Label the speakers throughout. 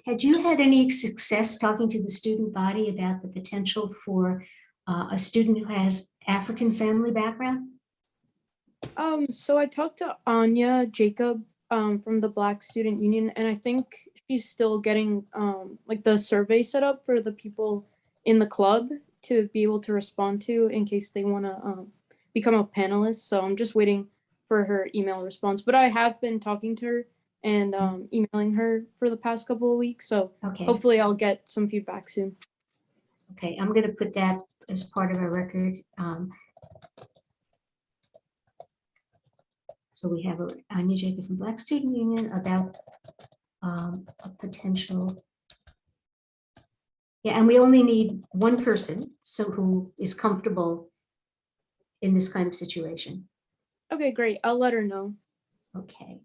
Speaker 1: Had you had any success talking to the student body about the potential for a student who has African family background?
Speaker 2: So I talked to Anya Jacob from the Black Student Union, and I think she's still getting like the survey set up for the people in the club to be able to respond to in case they want to become a panelist. So I'm just waiting for her email response. But I have been talking to her and emailing her for the past couple of weeks. So
Speaker 1: Okay.
Speaker 2: hopefully I'll get some feedback soon.
Speaker 1: Okay, I'm going to put that as part of our record. So we have Anya Jacob from Black Student Union about a potential. Yeah, and we only need one person, so who is comfortable in this kind of situation.
Speaker 2: Okay, great. I'll let her know.
Speaker 1: Okay.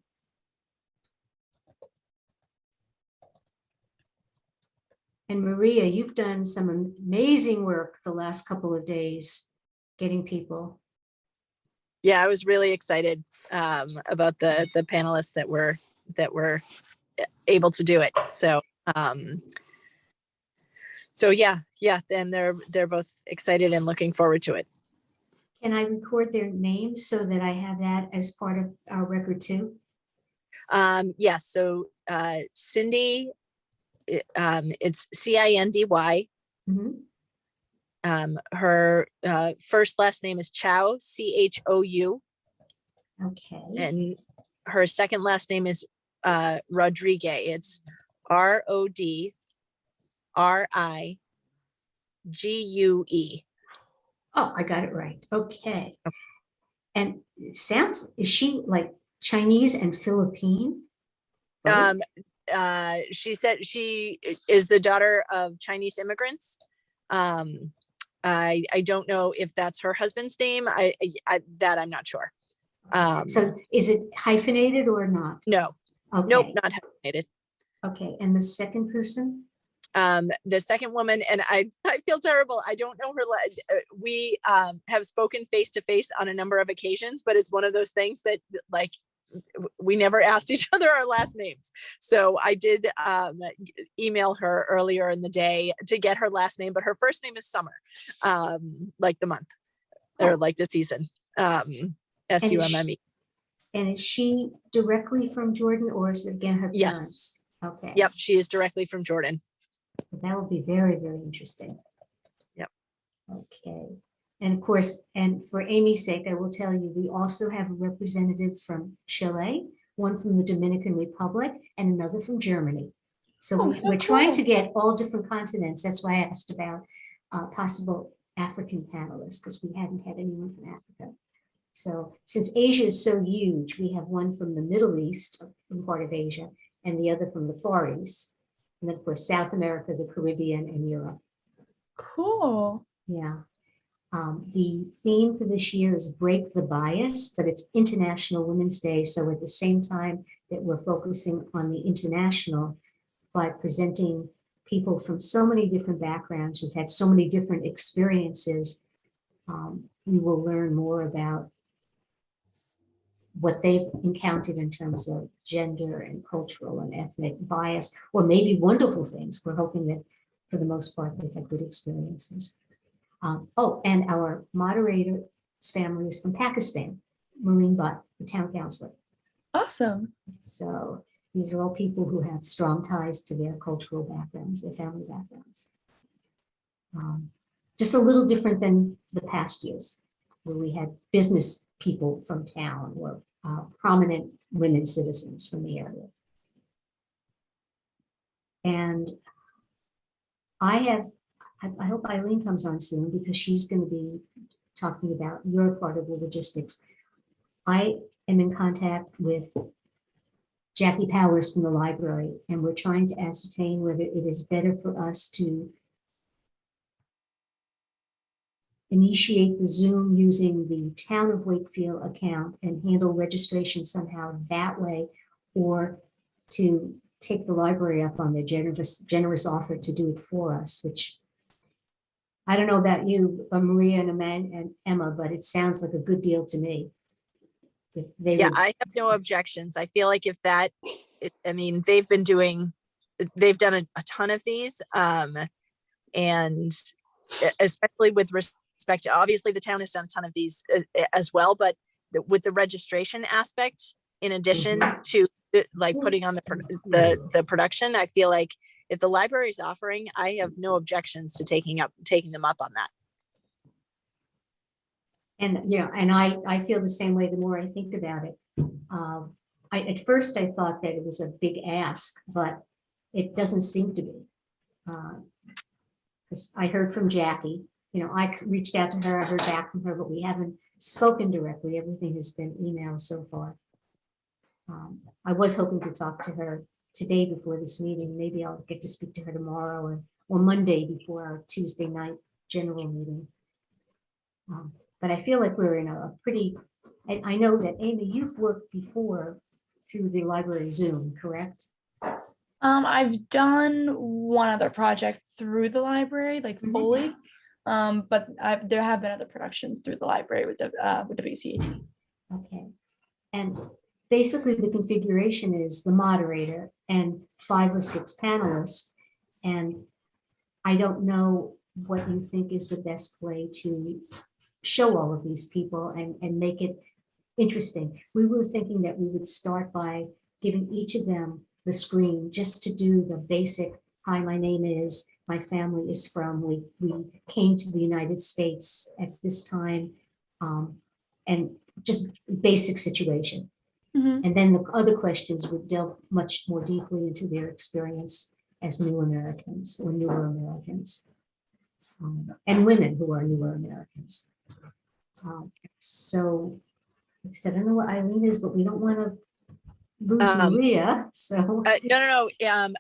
Speaker 1: And Maria, you've done some amazing work the last couple of days getting people.
Speaker 3: Yeah, I was really excited about the panelists that were able to do it. So so yeah, and they're both excited and looking forward to it.
Speaker 1: Can I record their names so that I have that as part of our record too?
Speaker 3: Yes, so Cindy, it's Cindy.
Speaker 1: Mm-hmm.
Speaker 3: Her first last name is Chow, Chou,
Speaker 1: Okay.
Speaker 3: and her second last name is Rodriguez. It's Rodrigue.
Speaker 1: Oh, I got it right. Okay. And it sounds, is she like Chinese and Philippine? Both?
Speaker 3: She said she is the daughter of Chinese immigrants. I don't know if that's her husband's name. That I'm not sure.
Speaker 1: So is it hyphenated or not?
Speaker 3: No.
Speaker 1: Okay.
Speaker 3: Nope, not hyphenated.
Speaker 1: Okay, and the second person?
Speaker 3: The second woman, and I feel terrible. I don't know her. We have spoken face to face on a number of occasions, but it's one of those things that like we never asked each other our last names. So I did email her earlier in the day to get her last name, but her first name is Summer, like the month or like the season. SUMME.
Speaker 1: And is she directly from Jordan, or is it again her
Speaker 3: Yes.
Speaker 1: parents? Okay.
Speaker 3: Yep, she is directly from Jordan.
Speaker 1: That would be very, very interesting.
Speaker 3: Yep.
Speaker 1: Okay. And of course, and for Amy's sake, I will tell you, we also have a representative from Chile, one from the Dominican Republic, and another from Germany. So we're trying to get all different continents. That's why I asked about possible African panelists, because we hadn't had anyone from Africa. So since Asia is so huge, we have one from the Middle East, from part of Asia, and the other from the Far East. And then, of course, South America, the Caribbean, and Europe.
Speaker 4: Cool.
Speaker 1: Yeah. The theme for this year is Break the Bias, but it's International Women's Day. So at the same time that we're focusing on the international, by presenting people from so many different backgrounds who've had so many different experiences, we will learn more about what they've encountered in terms of gender and cultural and ethnic bias, or maybe wonderful things. We're hoping that for the most part, they've had good experiences. Oh, and our moderator's family is from Pakistan, Marine Butt, the town councilor.
Speaker 4: Awesome.
Speaker 1: So these are all people who have strong ties to their cultural backgrounds, their family backgrounds. Just a little different than the past years, where we had business people from town or prominent women citizens from the area. And I hope Eileen comes on soon, because she's going to be talking about your part of the logistics. I am in contact with Jackie Powers from the library, and we're trying to ascertain whether it is better for us to initiate the Zoom using the Town of Wakefield account and handle registration somehow that way, or to take the library up on their generous offer to do it for us, which I don't know about you, Maria and Emma, but it sounds like a good deal to me. If they
Speaker 3: Yeah, I have no objections. I feel like if that, I mean, they've been doing they've done a ton of these, and especially with respect to, obviously the town has done a ton of these as well, but with the registration aspect, in addition to like putting on the production, I feel like if the library is offering, I have no objections to taking them up on that.
Speaker 1: And, you know, and I feel the same way the more I think about it. At first I thought that it was a big ask, but it doesn't seem to be. Because I heard from Jackie, you know, I reached out to her, I heard back from her, but we haven't spoken directly. Everything has been emailed so far. I was hoping to talk to her today before this meeting. Maybe I'll get to speak to her tomorrow or Monday before our Tuesday night general meeting. But I feel like we're in a pretty, I know that Amy, you've worked before through the library Zoom, correct?
Speaker 4: I've done one other project through the library, like fully, but there have been other productions through the library with WCAT.
Speaker 1: Okay. And basically the configuration is the moderator and 5 or 6 panelists. And I don't know what you think is the best way to show all of these people and make it interesting. We were thinking that we would start by giving each of them the screen just to do the basic, hi, my name is, my family is from, we came to the United States at this time, and just basic situation. And then the other questions would delve much more deeply into their experience as new Americans or newer Americans, and women who are newer Americans. So like I said, I don't know what Eileen is, but we don't want to lose Maria. So
Speaker 3: no.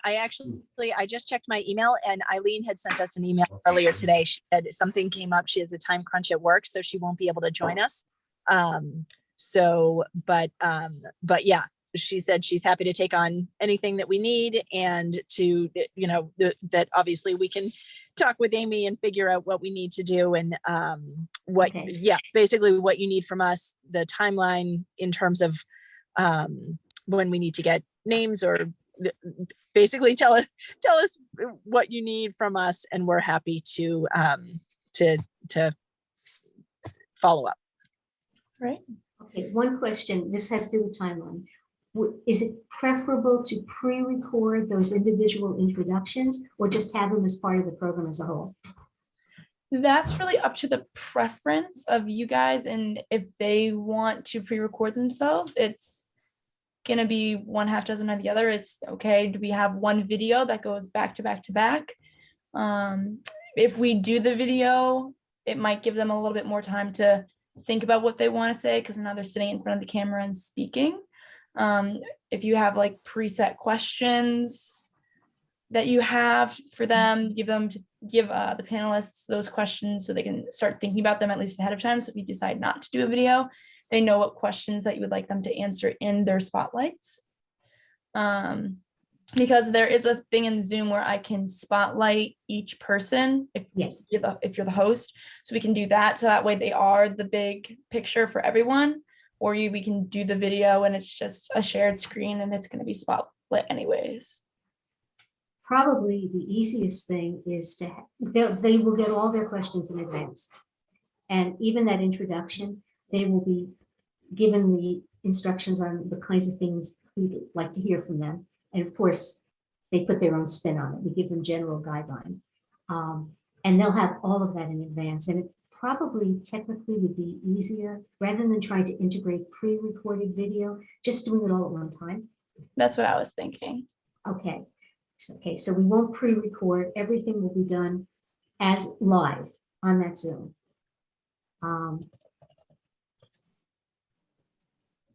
Speaker 3: I just checked my email, and Eileen had sent us an email earlier today. She said something came up. She has a time crunch at work, so she won't be able to join us. But yeah, she said she's happy to take on anything that we need, and to, you know, that obviously we can talk with Amy and figure out what we need to do, and basically what you need from us, the timeline in terms of when we need to get names, or basically tell us what you need from us, and we're happy to follow up.
Speaker 4: Right.
Speaker 1: okay, one question, this has to do with timeline. Is it preferable to pre-record those individual introductions or just have them as part of the program as a whole?
Speaker 4: That's really up to the preference of you guys, and if they want to pre-record themselves, it's gonna be one half dozen of the other. It's okay. Do we have one video that goes back to back to back? If we do the video, it might give them a little bit more time to think about what they want to say, because now they're sitting in front of the camera and speaking. If you have like preset questions that you have for them, give the panelists those questions so they can start thinking about them at least ahead of time. So if you decide not to do a video, they know what questions that you would like them to answer in their spotlights. Because there is a thing in Zoom where I can spotlight each person if you're the host. So we can do that. So that way they are the big picture for everyone. Or we can do the video and it's just a shared screen and it's going to be spotlit anyways.
Speaker 1: Probably the easiest thing is to, they will get all their questions in advance. And even that introduction, they will be given the instructions on the kinds of things we'd like to hear from them. And of course, they put their own spin on it. We give them general guideline. And they'll have all of that in advance. And it probably technically would be easier rather than trying to integrate pre-recorded video, just doing it all at one time.
Speaker 4: That's what I was thinking.
Speaker 1: Okay. So we won't pre-record. Everything will be done as live on that Zoom.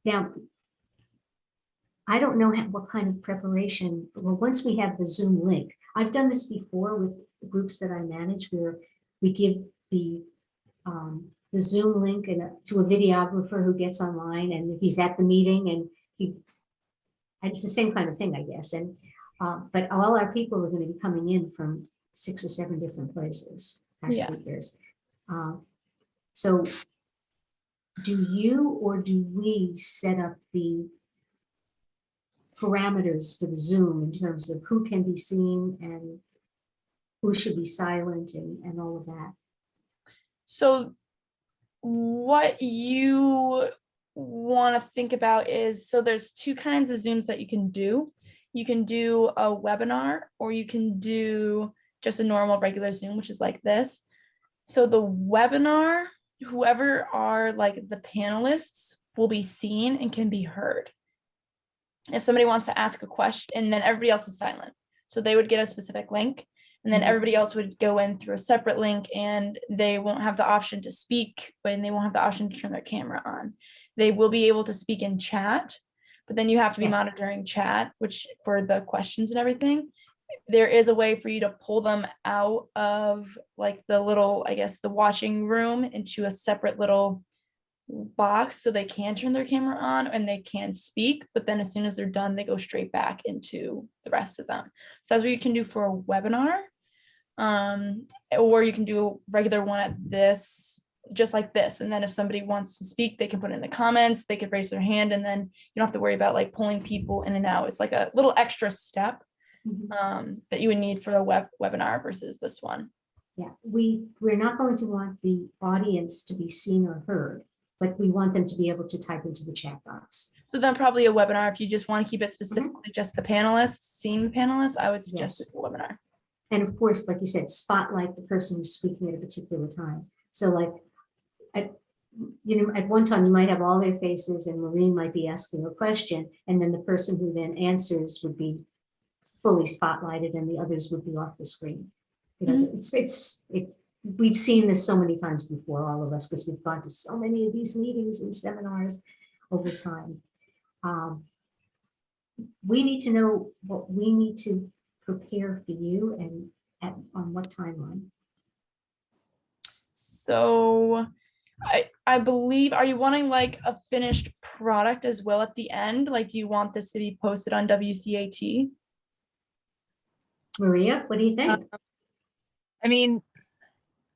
Speaker 1: Now, I don't know what kind of preparation, well, once we have the Zoom link, I've done this before with groups that I manage where we give the Zoom link to a videographer who gets online and he's at the meeting and it's the same kind of thing, I guess. And but all our people are going to be coming in from 6 or 7 different places, our speakers. So do you or do we set up the parameters for the Zoom in terms of who can be seen and who should be silent and all of that.
Speaker 4: So what you want to think about is, so there's two kinds of Zooms that you can do. You can do a webinar, or you can do just a normal regular Zoom, which is like this. So the webinar, whoever are like the panelists will be seen and can be heard. If somebody wants to ask a question, and then everybody else is silent. So they would get a specific link, and then everybody else would go in through a separate link, and they won't have the option to speak, and they won't have the option to turn their camera on. They will be able to speak in chat, but then you have to be
Speaker 1: Yes.
Speaker 4: monitoring chat, which for the questions and everything. There is a way for you to pull them out of like the little, I guess, the watching room into a separate little box so they can turn their camera on and they can speak, but then as soon as they're done, they go straight back into the rest of them. So that's what you can do for a webinar. Or you can do a regular one at this, just like this. And then if somebody wants to speak, they can put it in the comments, they could raise their hand, and then you don't have to worry about like pulling people in and out. It's like a little extra step that you would need for a webinar versus this one.
Speaker 1: Yeah, we're not going to want the audience to be seen or heard, but we want them to be able to type into the chat box.
Speaker 4: So then probably a webinar, if you just want to keep it specifically just the panelists, seeing the panelists, I would suggest
Speaker 1: Yes.
Speaker 4: a webinar.
Speaker 1: And of course, like you said, spotlight the person who's speaking at a particular time. So like, at one time you might have all their faces and Maureen might be asking a question, and then the person who then answers would be fully spotlighted and the others would be off the screen. You know, it's we've seen this so many times before, all of us, because we've gone to so many of these meetings and seminars over time. We need to know what we need to prepare for you and on what timeline.
Speaker 4: So I believe, are you wanting like a finished product as well at the end? Like, do you want this to be posted on WCAT?
Speaker 1: Maria, what do you think?
Speaker 3: I mean,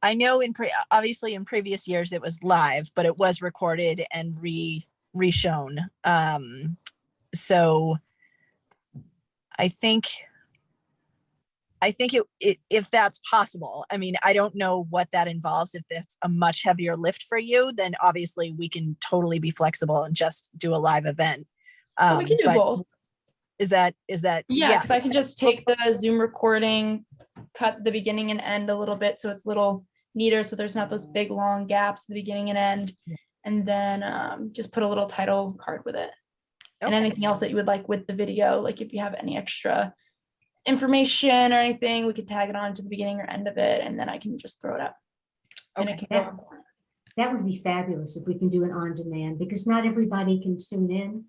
Speaker 3: I know obviously in previous years it was live, but it was recorded and re-shown. So I think if that's possible, I mean, I don't know what that involves. If that's a much heavier lift for you, then obviously we can totally be flexible and just do a live event.
Speaker 4: We can do both.
Speaker 3: Is that
Speaker 4: Yeah, because I can just take the Zoom recording, cut the beginning and end a little bit so it's a little neater, so there's not those big long gaps at the beginning and end, and then just put a little title card with it. And anything else that you would like with the video, like if you have any extra information or anything, we could tag it on to the beginning or end of it, and then I can just throw it up. And it can go on.
Speaker 1: That would be fabulous if we can do it on demand, because not everybody can tune in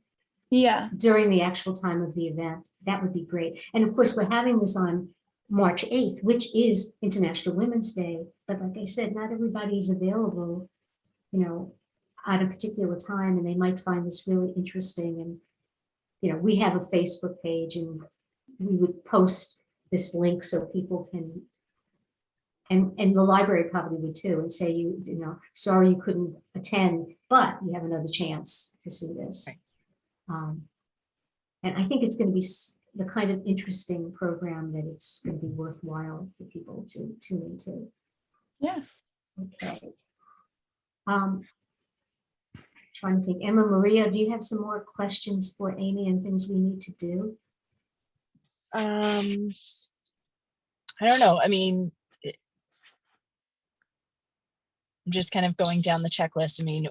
Speaker 1: during the actual time of the event. That would be great. And of course, we're having this on March 8th, which is International Women's Day. But like I said, not everybody is available, you know, at a particular time, and they might find this really interesting. And, you know, we have a Facebook page, and we would post this link so people can, and the library probably would too, and say, you know, sorry you couldn't attend, but you have another chance to see this.
Speaker 3: Right.
Speaker 1: And I think it's going to be the kind of interesting program that it's going to be worthwhile for people to tune into.
Speaker 4: Yeah.
Speaker 1: Okay. Trying to think. Emma, Maria, do you have some more questions for Amy and things we need to do?
Speaker 3: I don't know. I mean, I'm just kind of going down the checklist. I mean,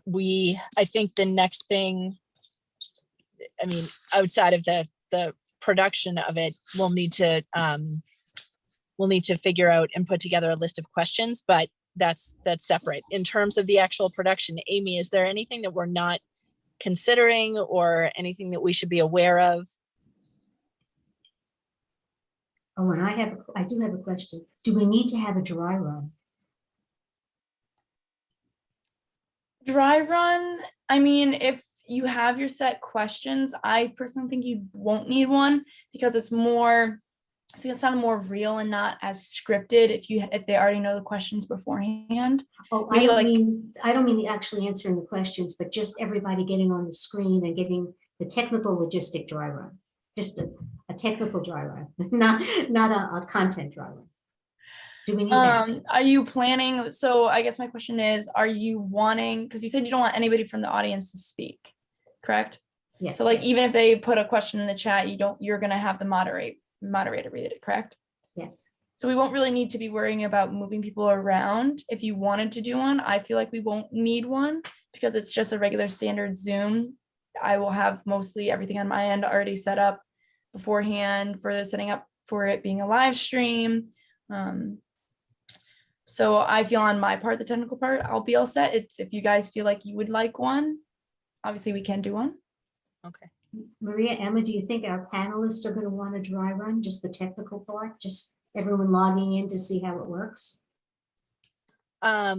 Speaker 3: I think the next thing, I mean, outside of the production of it, we'll need to figure out and put together a list of questions, but that's separate. In terms of the actual production, Amy, is there anything that we're not considering or anything that we should be aware of?
Speaker 1: Oh, and I do have a question. Do we need to have a dry run?
Speaker 4: Dry run, I mean, if you have your set questions, I personally think you won't need one, because it's gonna sound more real and not as scripted if they already know the questions beforehand.
Speaker 1: Oh,
Speaker 4: Maybe
Speaker 1: I don't mean actually answering the questions, but just everybody getting on the screen and getting the technical logistic dry run. just a technical dry run, not a content dry run. Do we need that?
Speaker 4: Are you planning, so I guess my question is, are you wanting, because you said you don't want anybody from the audience to speak, correct?
Speaker 1: Yes.
Speaker 4: So like, even if they put a question in the chat, you're gonna have the moderator read it, correct?
Speaker 1: Yes.
Speaker 4: So we won't really need to be worrying about moving people around. If you wanted to do one, I feel like we won't need one because it's just a regular standard Zoom. I will have mostly everything on my end already set up beforehand for setting up for it being a live stream. So I feel on my part, the technical part, I'll be all set. It's if you guys feel like you would like one, obviously we can do one.
Speaker 3: Okay.
Speaker 1: Maria, Emma, do you think our panelists are going to want a dry run, just the technical part, just everyone logging in to see how it works?
Speaker 3: I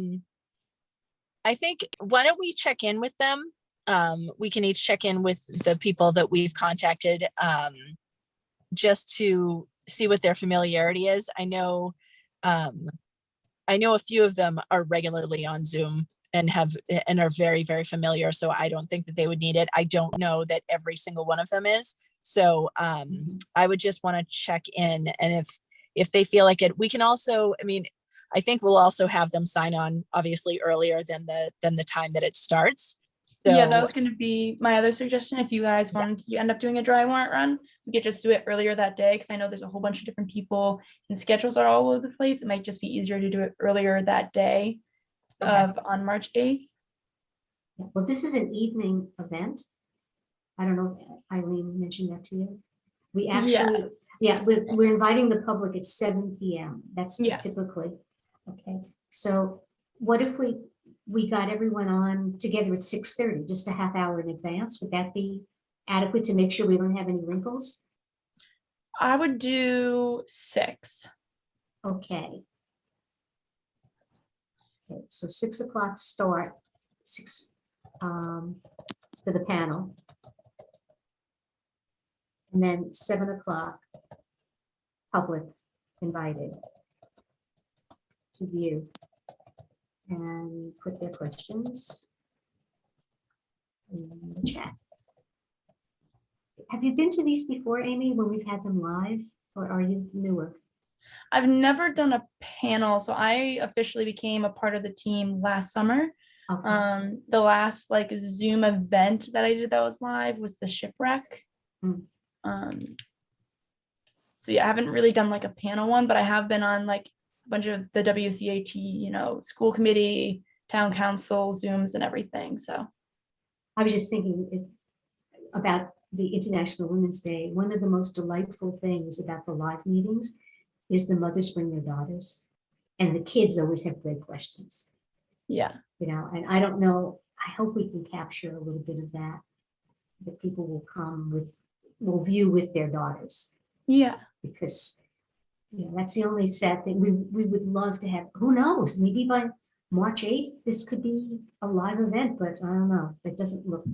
Speaker 3: think, why don't we check in with them? We can each check in with the people that we've contacted, just to see what their familiarity is. I know a few of them are regularly on Zoom and are very, very familiar. So I don't think that they would need it. I don't know that every single one of them is. So I would just want to check in, and if they feel like it, we can also, I mean, I think we'll also have them sign on obviously earlier than the time that it starts. So,
Speaker 4: yeah, that was going to be my other suggestion. If you guys wanted to end up doing a dry warrant run, we could just do it earlier that day, because I know there's a whole bunch of different people and schedules are all over the place. It might just be easier to do it earlier that day on March 8th.
Speaker 1: Well, this is an evening event. I don't know if Eileen mentioned that to you. We actually, we're inviting the public at 7 p.m. That's typically, okay. So what if we got everyone on together at 6:30, just a half hour in advance? Would that be adequate to make sure we don't have any wrinkles?
Speaker 4: I would do 6.
Speaker 1: Okay. Okay, so 6 o'clock start, 6 for the panel. And then 7 o'clock, public invited to view and put their questions in the chat. Have you been to these before, Amy, when we've had them live, or are you newer?
Speaker 4: I've never done a panel, so I officially became a part of the team last summer.
Speaker 1: Okay.
Speaker 4: The last like Zoom event that I did that was live was the shipwreck. So yeah, I haven't really done like a panel one, but I have been on like a bunch of the WCAT, school committee, town council Zooms and everything. So
Speaker 1: I was just thinking about the International Women's Day. One of the most delightful things about the live meetings is the mothers bring their daughters, and the kids always have great questions.
Speaker 4: Yeah.
Speaker 1: And I don't know, I hope we can capture a little bit of that people will view with their daughters.
Speaker 4: Yeah.
Speaker 1: Because that's the only sad thing. We would love to have, who knows, maybe by March 8th, this could be a live event, but I don't know. It doesn't look,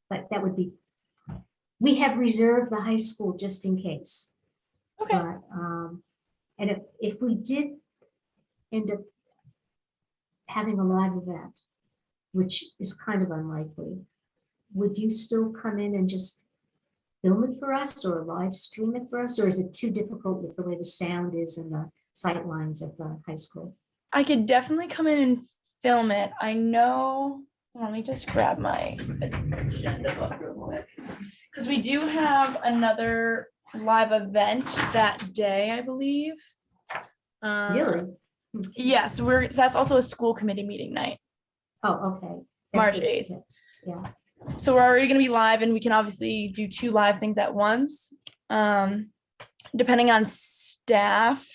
Speaker 1: but that would be, we have reserved the high school just in case.
Speaker 4: Okay.
Speaker 1: But, and if we did end up having a live event, which is kind of unlikely, would you still come in and just film it for us or live stream it for us? Or is it too difficult with the way the sound is and the sight lines of the high school?
Speaker 4: I could definitely come in and film it. I know, let me just grab my agenda book real quick. Because we do have another live event that day, I believe.
Speaker 1: Really?
Speaker 4: Yes, that's also a school committee meeting night.
Speaker 1: Oh, okay.
Speaker 4: March 8th.
Speaker 1: Yeah.
Speaker 4: So we're already going to be live, and we can obviously do 2 live things at once. Depending on staff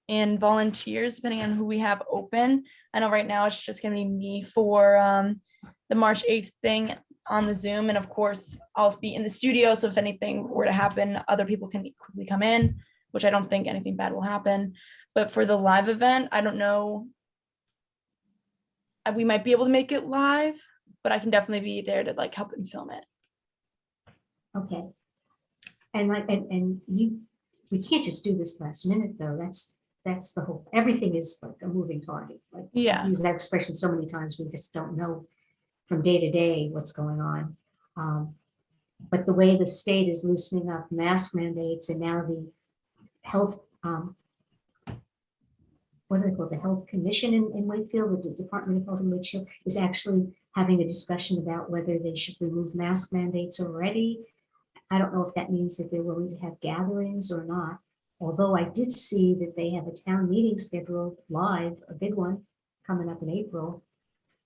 Speaker 4: and volunteers, depending on who we have open. I know right now it's just going to be me for the March 8th thing on the Zoom. And of course, I'll be in the studio. So if anything were to happen, other people can quickly come in, which I don't think anything bad will happen. But for the live event, I don't know. We might be able to make it live, but I can definitely be there to like help and film it.
Speaker 1: Okay. And we can't just do this last minute though. That's the whole, everything is like a moving target. Like, I've used that expression so many times, we just don't know from day to day what's going on. But the way the state is loosening up mask mandates and now the health, what do they call it? The Health Commission in Wakefield, the Department of Health in Wakefield is actually having a discussion about whether they should remove mask mandates already. I don't know if that means that they're willing to have gatherings or not. Although I did see that they have a town meeting scheduled live, a big one, coming up in April.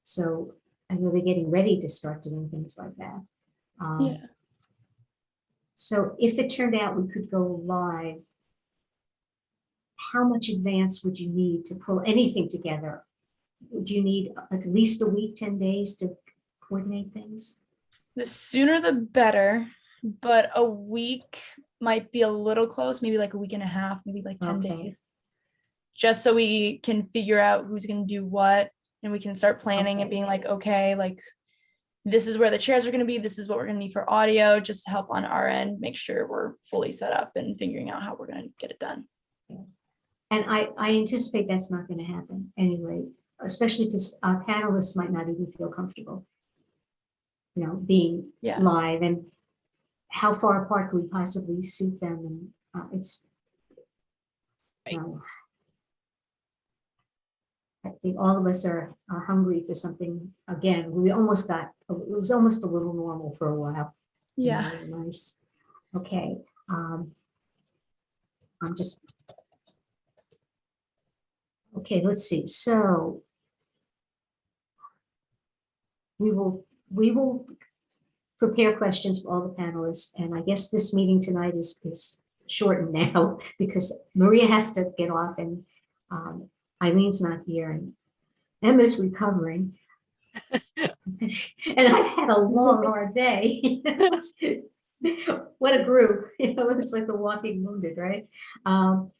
Speaker 1: So I know they're getting ready to start doing things like that.
Speaker 4: Yeah.
Speaker 1: So if it turned out we could go live, how much advance would you need to pull anything together? Would you need at least a week, 10 days to coordinate things?
Speaker 4: The sooner the better, but a week might be a little close, maybe like a week and a half, maybe like 10
Speaker 1: Okay.
Speaker 4: days. Just so we can figure out who's going to do what, and we can start planning and
Speaker 1: Okay.
Speaker 4: being like, okay, like this is where the chairs are going to be. This is what we're going to need for audio, just to help on our end, make sure we're fully set up and figuring out how we're going to get it done.
Speaker 1: And I anticipate that's not going to happen anyway, especially because our panelists might not even feel comfortable, being
Speaker 4: Yeah.
Speaker 1: live, and how far apart could we possibly seat them? And it's,
Speaker 3: Right.
Speaker 1: I think all of us are hungry for something. Again, we almost got, it was almost a little normal for a while.
Speaker 4: Yeah.
Speaker 1: Very nice. Okay. I'm just, okay, let's see. So we will prepare questions for all the panelists. And I guess this meeting tonight is shortened now because Maria has to get off and Eileen's not here and Emma's recovering. And I've had a long, hard day. What a group, it's like the walking wounded, right?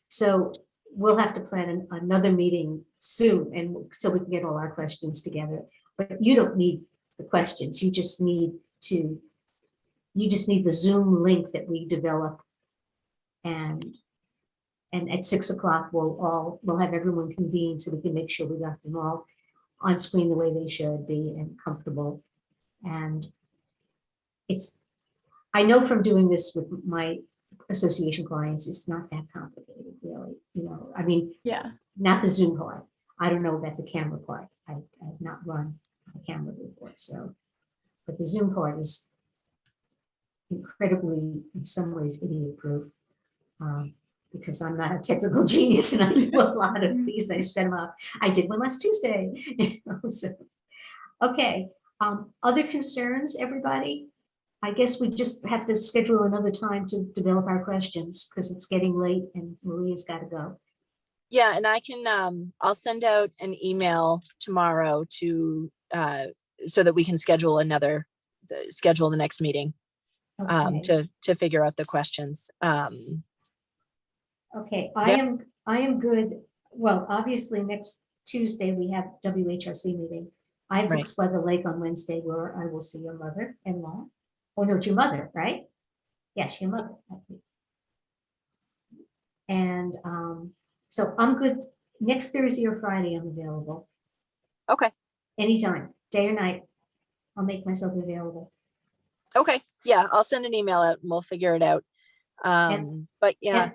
Speaker 1: So we'll have to plan another meeting soon, and so we can get all our questions together. But you don't need the questions, you just need the Zoom link that we develop. And at 6 o'clock, we'll have everyone convene so we can make sure we got them all on screen the way they should be and comfortable. And I know from doing this with my association clients, it's not that complicated, really. I mean,
Speaker 4: Yeah.
Speaker 1: not the Zoom part. I don't know about the camera part. I've not run a camera before, so. But the Zoom part is incredibly, in some ways, idiot-proof. Because I'm not a technical genius and I do a lot of these. I set them up. I did one last Tuesday. So, okay. Other concerns, everybody? I guess we just have to schedule another time to develop our questions because it's getting late and Maria's got to go.
Speaker 3: Yeah, and I can, I'll send out an email tomorrow to, so that we can schedule the next meeting,
Speaker 1: Okay.
Speaker 3: to figure out the questions.
Speaker 1: Okay,
Speaker 3: Yeah.
Speaker 1: I am good. Well, obviously next Tuesday we have WHRC meeting. I have
Speaker 3: Right.
Speaker 1: Books by the Lake on Wednesday where I will see your mother-in-law. Oh, no, it's your mother, right? Yes, your mother. And so I'm good. Next Thursday or Friday, I'm available.
Speaker 3: Okay.
Speaker 1: Anytime, day or night. I'll make myself available.
Speaker 3: Okay. Yeah, I'll send an email out and we'll figure it out. But yeah,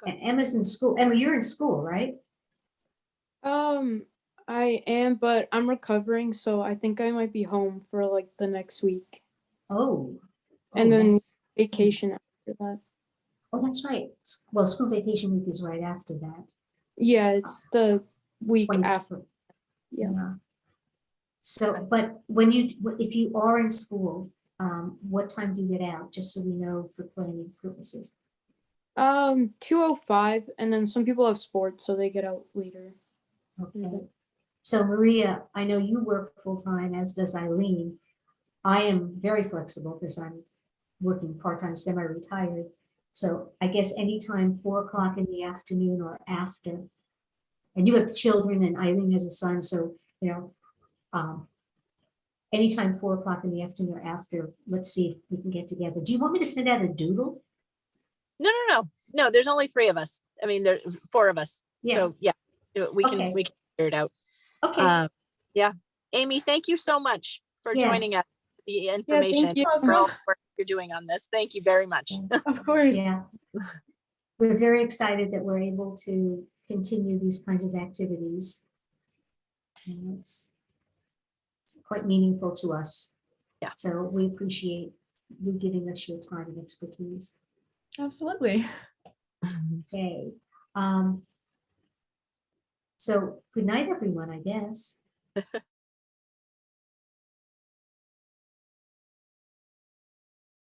Speaker 1: And Emma's in school. Emma, you're in school, right?
Speaker 2: I am, but I'm recovering, so I think I might be home for like the next week.
Speaker 1: Oh.
Speaker 2: And then
Speaker 1: that's-
Speaker 2: vacation after that.
Speaker 1: Oh, that's right. Well, school vacation week is right after that.
Speaker 2: Yeah, it's the week
Speaker 1: 20
Speaker 2: after. Yeah.
Speaker 1: So, but if you are in school, what time do you get out? Just so we know for planning purposes.
Speaker 2: 2:05, and then some people have sports, so they get out later.
Speaker 1: Okay. So Maria, I know you work full-time, as does Eileen. I am very flexible because I'm working part-time, semi-retired. So I guess anytime 4 o'clock in the afternoon or after. And you have children and Eileen has a son, so anytime 4 o'clock in the afternoon or after, let's see if we can get together. Do you want me to send out a doodle?
Speaker 3: No, there's only 3 of us. I mean, there's 4 of us.
Speaker 1: Yeah.
Speaker 3: So yeah, we can
Speaker 1: Okay.
Speaker 3: figure it out.
Speaker 1: Okay.
Speaker 3: Yeah. Amy, thank you so much for joining
Speaker 1: Yes.
Speaker 3: us. The information
Speaker 2: you.
Speaker 3: for all the work you're doing on this. Thank you very much.
Speaker 4: Of course.
Speaker 1: Yeah. We're very excited that we're able to continue these kinds of activities. And it's quite meaningful to us.
Speaker 3: Yeah.
Speaker 1: So we appreciate you giving us your time and expertise.
Speaker 4: Absolutely.
Speaker 1: Okay. So good night, everyone, I guess.